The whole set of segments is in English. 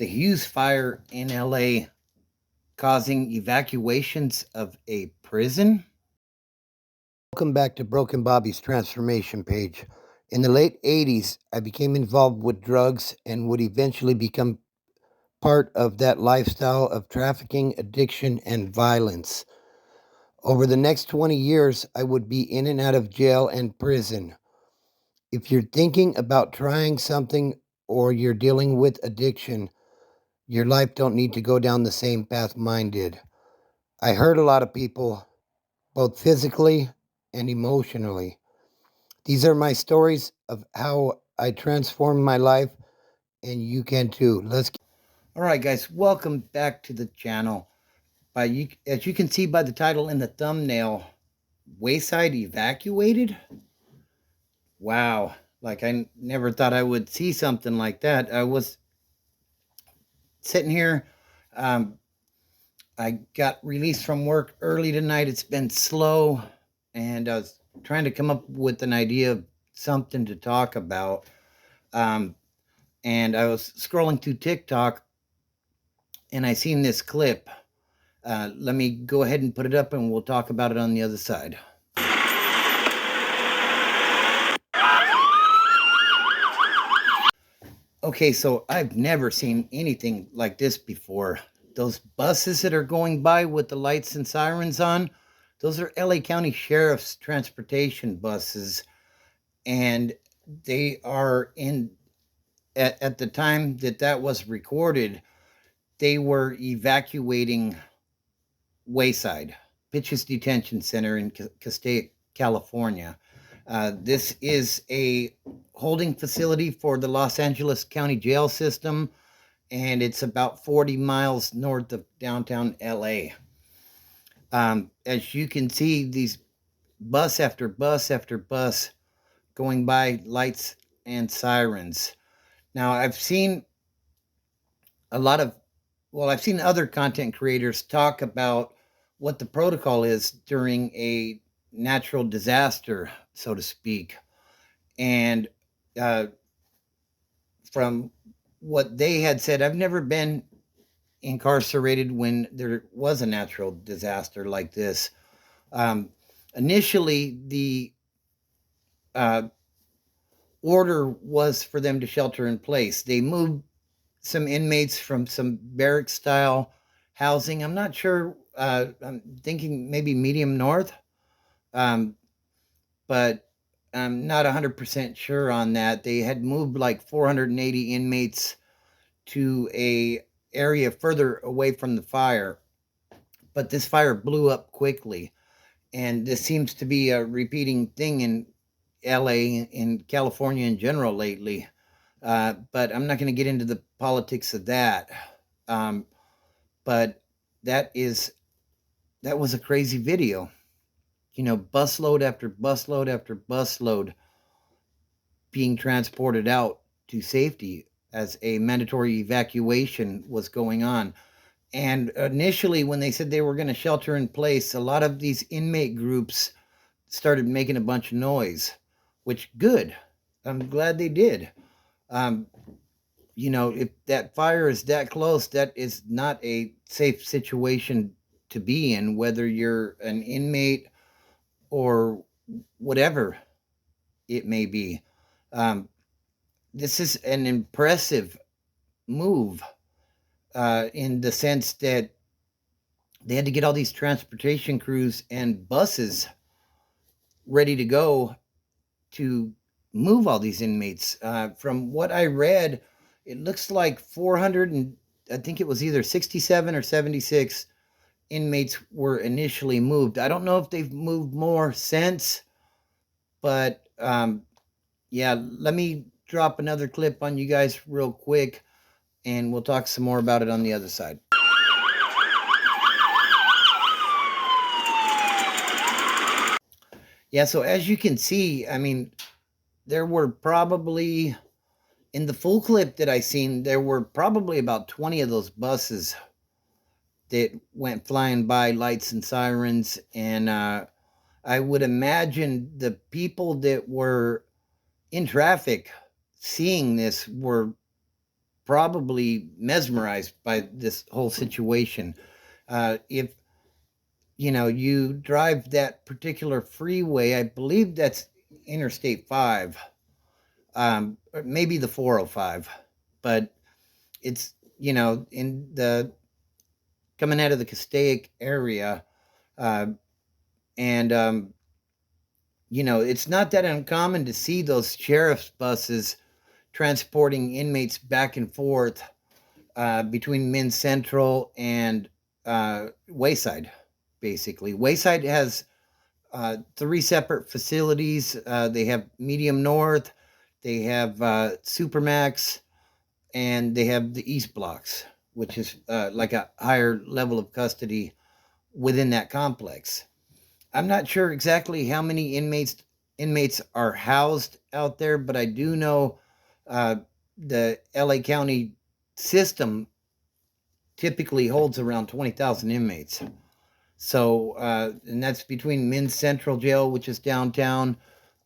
The Hughes fire in LA causing evacuations of a prison. Welcome back to Broken Bobby's transformation page. In the late 80s, I became involved with drugs and would eventually become part of that lifestyle of trafficking, addiction, and violence. Over the next 20 years, I would be in and out of jail and prison. If you're thinking about trying something or you're dealing with addiction, your life don't need to go down the same path mine did. I hurt a lot of people, both physically and emotionally. These are my stories of how I transformed my life, and you can too. All right, guys, welcome back to the channel. As you can see by the title in the thumbnail, Wayside evacuated? Wow, like I never thought I would see something like that. I was sitting here. Um, I got released from work early tonight. It's been slow, and I was trying to come up with an idea of something to talk about. Um, and I was scrolling through TikTok and I seen this clip. Let me go ahead and put it up and we'll talk about it on the other side. Okay, so I've never seen anything like this before. Those buses that are going by with the lights and sirens on, those are LA County Sheriff's transportation buses. And they are at the time that was recorded, they were evacuating Wayside, Pitches Detention Center in Castaic, California. This is a holding facility for the Los Angeles County Jail System, and it's about 40 miles north of downtown LA. As you can see, these bus after bus after bus going by, lights and sirens. Now, I've seen a lot of, I've seen other content creators talk about what the protocol is during a natural disaster, so to speak. And uh, from what they had said, I've never been incarcerated when there was a natural disaster like this. Um, Initially, the uh, order was for them to shelter in place. They moved some inmates from some barrack style housing. I'm not sure. I'm thinking maybe medium north, um, but I'm not 100% sure on that. They had moved like 480 inmates to a area further away from the fire, but this fire blew up quickly, and this seems to be a repeating thing in LA, in California in general lately. But I'm not going to get into the politics of that. Um, but that is that was a crazy video. You know, busload after busload after busload being transported out to safety as a mandatory evacuation was going on. And initially, when they said they were going to shelter in place, a lot of these inmate groups started making a bunch of noise, which good. I'm glad they did. Um, you know, if that fire is that close, that is not a safe situation to be in, whether you're an inmate or whatever it may be. Um, this is an impressive move in the sense that they had to get all these transportation crews and buses ready to go to move all these inmates. From what I read, it looks like 400 and I think it was either 67 or 76 inmates were initially moved. I don't know if they've moved more since, but yeah, let me drop another clip on you guys real quick and we'll talk some more about it on the other side. Yeah, so as you can see, I mean, there were probably, in the full clip that I seen, there were probably about 20 of those buses that went flying by, lights and sirens. And I would imagine the people that were in traffic seeing this were probably mesmerized by this whole situation. If you drive that particular freeway, I believe that's Interstate 5, or maybe the 405, but it's in the coming out of the Castaic area, uh, and it's not that uncommon to see those sheriff's buses transporting inmates back and forth between Min Central and Wayside. Basically, Wayside has three separate facilities. They have Medium North, they have Supermax, and they have the East Blocks, which is like a higher level of custody within that complex. I'm not sure exactly how many inmates are housed out there, but I do know uh, the LA County system typically holds around 20,000 inmates. So, and that's between Men's Central Jail, which is downtown.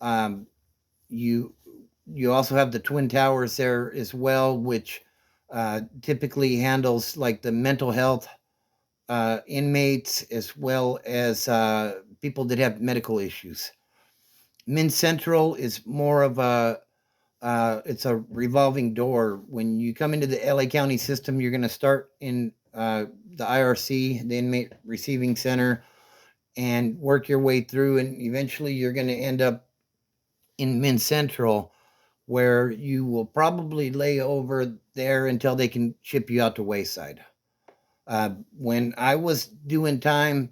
Um, you you also have the Twin Towers there as well, which typically handles like the mental health inmates as well as people that have medical issues. Men's Central is more of a it's a revolving door. When you come into the LA County system, you're going to start in the IRC, the Inmate Receiving Center, and work your way through, and eventually you're going to end up in Min Central, where you will probably lay over there until they can ship you out to Wayside. When I was doing time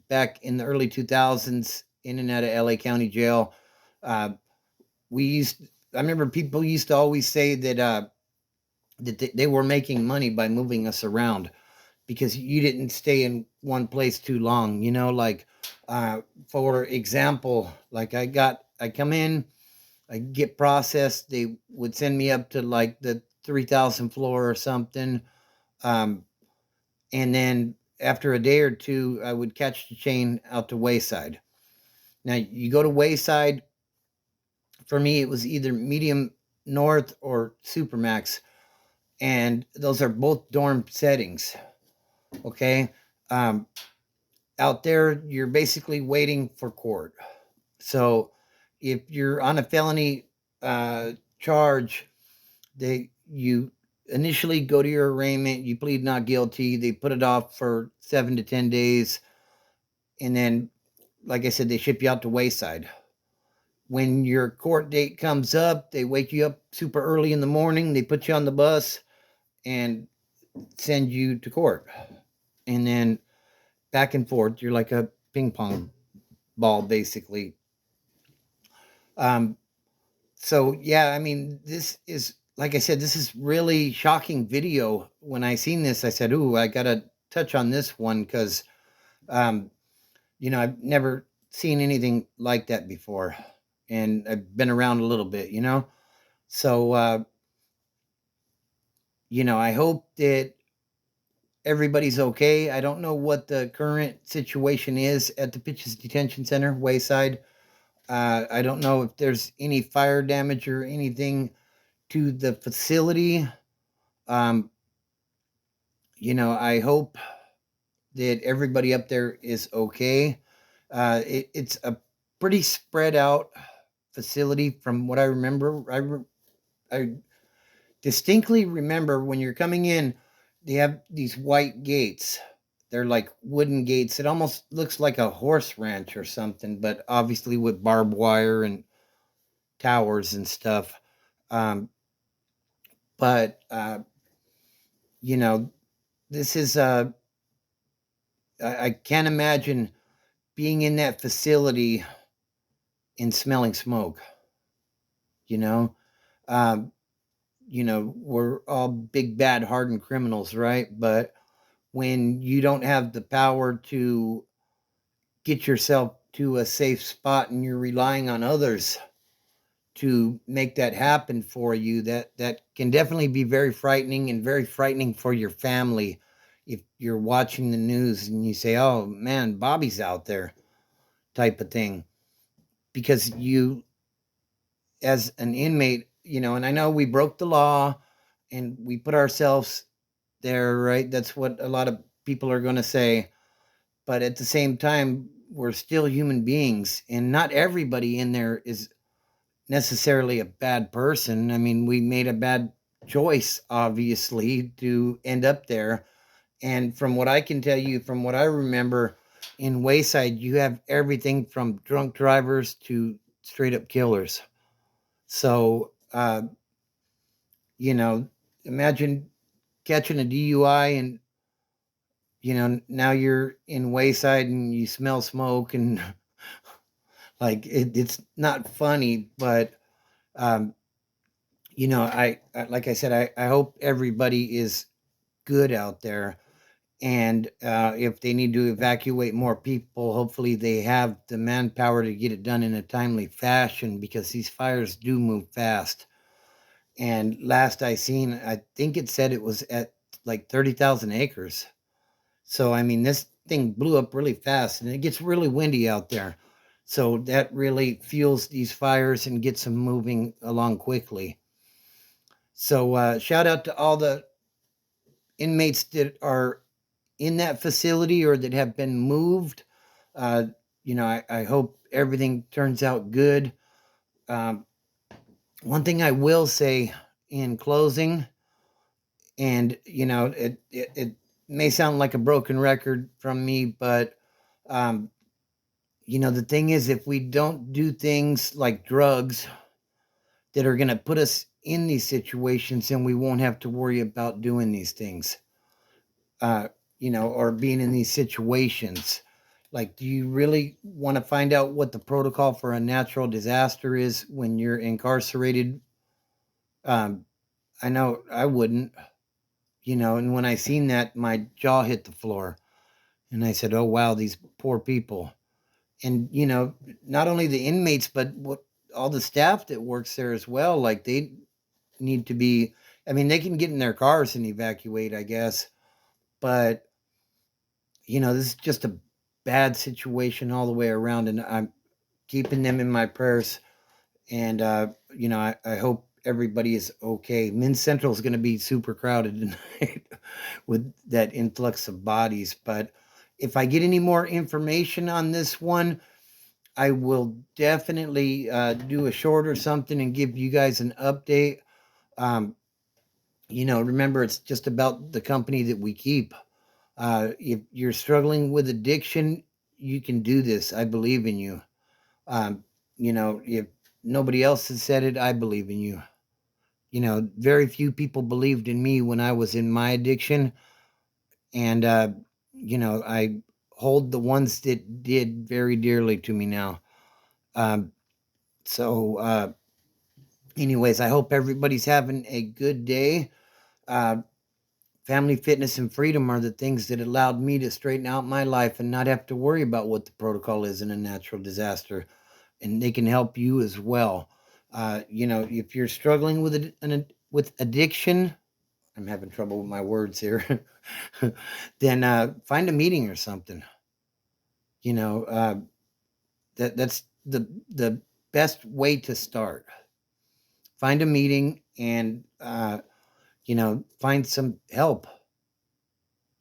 back in the early 2000s in and out of LA County Jail, uh, we used. I remember people used to always say that they were making money by moving us around because you didn't stay in one place too long. Like for example, like I come in, I get processed. They would send me up to like the 3,000 floor or something. Um, and then after a day or two, I would catch the chain out to Wayside. Now, you go to Wayside, for me, it was either Medium North or Supermax. And those are both dorm settings. Okay. Um, Out there, you're basically waiting for court. So if you're on a felony charge, you initially go to your arraignment, you plead not guilty, they put it off for 7 to 10 days, and then, like I said, they ship you out to Wayside. When your court date comes up, they wake you up super early in the morning, they put you on the bus and send you to court. And then back and forth, you're like a ping pong ball, basically. Um, so yeah, I mean, this is, like I said, this is really shocking video. When I seen this, I said, "Ooh, I gotta touch on this one," because um, I've never seen anything like that before, and I've been around a little bit. So I hope that everybody's okay. I don't know what the current situation is at the Pitches Detention Center, Wayside. I don't know if there's any fire damage or anything to the facility. Um, I hope that everybody up there is okay. It's a pretty spread out facility from what I remember. I distinctly remember when you're coming in, they have these white gates. They're like wooden gates. It almost looks like a horse ranch or something, but obviously with barbed wire and towers and stuff. Um, but you know, this is I can't imagine being in that facility and smelling smoke. You know, um, we're all big bad hardened criminals, right? But when you don't have the power to get yourself to a safe spot and you're relying on others to make that happen for you, that can definitely be very frightening, and very frightening for your family if you're watching the news and you say, "Oh man, Bobby's out there," type of thing. Because you, as an inmate, and I know we broke the law, and we put ourselves there, right? That's what a lot of people are going to say. But at the same time, we're still human beings, and not everybody in there is necessarily a bad person. I mean, we made a bad choice, obviously, to end up there. And from what I can tell you, from what I remember, in Wayside, you have everything from drunk drivers to straight up killers. So, you know, imagine catching a DUI and, now you're in Wayside and you smell smoke and like it's not funny, but, um, like I said, I hope everybody is good out there. And if they need to evacuate more people, hopefully they have the manpower to get it done in a timely fashion because these fires do move fast. And last I seen, I think it said it was at like 30,000 acres. So, I mean, this thing blew up really fast and it gets really windy out there. So, that really fuels these fires and gets them moving along quickly. So, shout out to all the inmates that are in that facility or that have been moved. Uh, I hope everything turns out good. Um, One thing I will say in closing, and it may sound like a broken record from me, but um, the thing is, if we don't do things like drugs that are going to put us in these situations, then we won't have to worry about doing these things. uh, or being in these situations. Like, do you really want to find out what the protocol for a natural disaster is when you're incarcerated? Um, I know I wouldn't, and when I seen that, my jaw hit the floor. And I said, oh, wow, these poor people. And, not only the inmates, but what all the staff that works there as well. Like, they need to be, I mean, they can get in their cars and evacuate, I guess. But this is just a bad situation all the way around, and I'm keeping them in my prayers. And I hope everybody is okay. Men's Central is going to be super crowded tonight with that influx of bodies. But if I get any more information on this one, I will definitely do a short or something and give you guys an update. Um, remember, it's just about the company that we keep. If you're struggling with addiction, you can do this. I believe in you. If nobody else has said it, I believe in you. Very few people believed in me when I was in my addiction. And, I hold the ones that did very dearly to me now. Um, so, anyways, I hope everybody's having a good day. Uh, Family, fitness, and freedom are the things that allowed me to straighten out my life and not have to worry about what the protocol is in a natural disaster. And they can help you as well. If you're struggling with with addiction, I'm having trouble with my words here. Then find a meeting or something. You know, uh, that's the best way to start. Find a meeting and find some help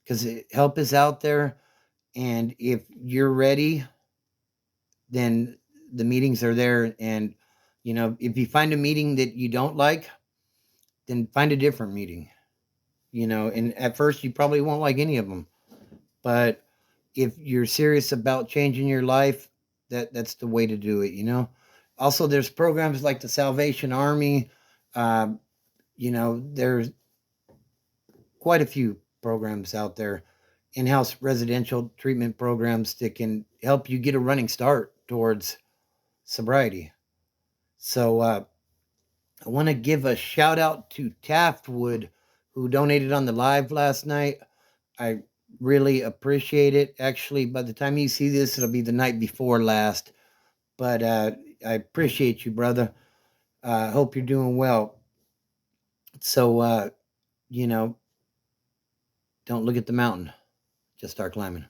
because help is out there. And if you're ready, then the meetings are there. And if you find a meeting that you don't like, then find a different meeting. And at first you probably won't like any of them, but if you're serious about changing your life, that's the way to do it. Also, there's programs like the Salvation Army. um, there's quite a few programs out there, in-house residential treatment programs that can help you get a running start towards sobriety. So I want to give a shout out to Taftwood, who donated on the live last night. I really appreciate it. Actually, by the time you see this, it'll be the night before last. But I appreciate you, brother. I hope you're doing well. So, you know, don't look at the mountain, just start climbing.